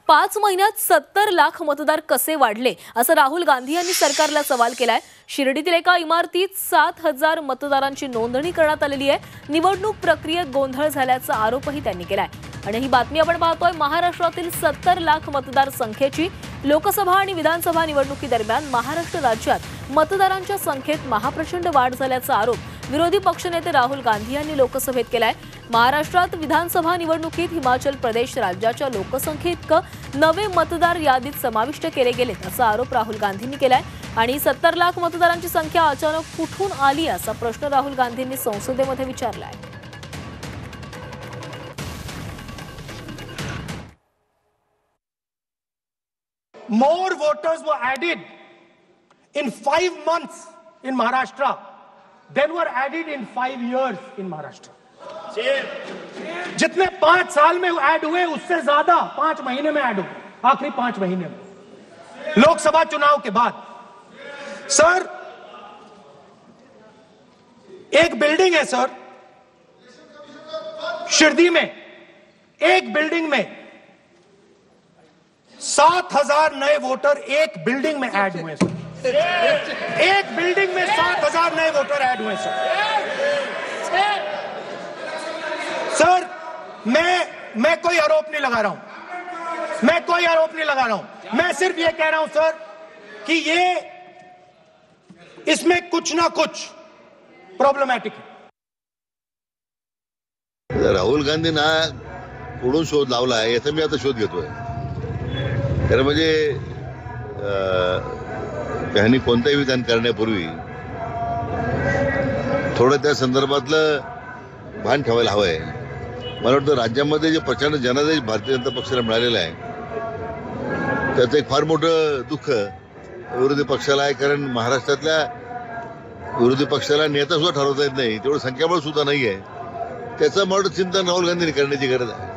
5 महिन्यात 70 लाख मतदार कसे वाढले असं राहुल गांधी यांनी सरकारला सवाल केलाय। शिर्डीतील एका इमारतीत 7000 मतदारांची नोंदणी करण्यात आलेली आहे। निवडणूक प्रक्रियेत गोंधळ झाल्याचा आरोपही त्यांनी केलाय। आणि ही बातमी आपण पाहतोय महाराष्ट्रातील 70 लाख मतदार संख्येची। लोकसभा आणि विधानसभा निवडणुकीदरम्यान महाराष्ट्र राज्यात मतदारांच्या संख्येत महाप्रचंड वाढ झाल्याचा आरोप विरोधी पक्षनेते राहुल गांधी यांनी लोकसभेत केलाय। महाराष्ट्रात विधानसभा निवडणुकीत हिमाचल प्रदेश राज्याच्या लोकसंख्येइतकं नवे मतदार यादीत समाविष्ट केले गेलेत असा आरोप राहुल गांधींनी केलाय। आणि 70 लाख मतदारांची संख्या अचानक कुठून आली असा प्रश्न राहुल गांधींनी संसदेमध्ये विचारलाय। More voters were added in 5 months in Maharashtra than were added in 5 years in Maharashtra. जितने 5 साल में ऐड हुए उससे ज्यादा 5 महीने में ऐड हुए, आखिरी 5 महीने में लोकसभा चुनाव के बाद। सर, एक बिल्डिंग है सर शिरडी में, एक बिल्डिंग में 7000 नए वोटर एक बिल्डिंग में ऐड हुए सर। एक बिल्डिंग में 7000 नए वोटर ऐड हुए सर। मैं कोई आरोप नहीं लगा रहा हूं, मैं कोई आरोप नहीं लगा रहा हूं। मैं सिर्फ ये कह रहा हूं सर कि ये इसमें कुछ ना कुछ प्रॉब्लमॅटिक है। राहुल गांधींना कुठून शोध लावला याचा मी आता शोध घेतोय। तर म्हणजे त्यांनी कोणतेही विधान करण्यापूर्वी थोडं त्या संदर्भातलं भान ठेवायला हवंय। मला वाटतं राज्यामध्ये जे प्रचंड जनादेश भारतीय जनता पक्षाला मिळालेला आहे त्याचं एक फार मोठं दुःख विरोधी पक्षाला आहे। कारण महाराष्ट्रातल्या विरोधी पक्षाला नेता सुद्धा ठरवता येत नाही, तेवढं संख्याबळ सुद्धा नाही आहे। त्याचं मला चिंतन राहुल गांधींनी करण्याची गरज आहे।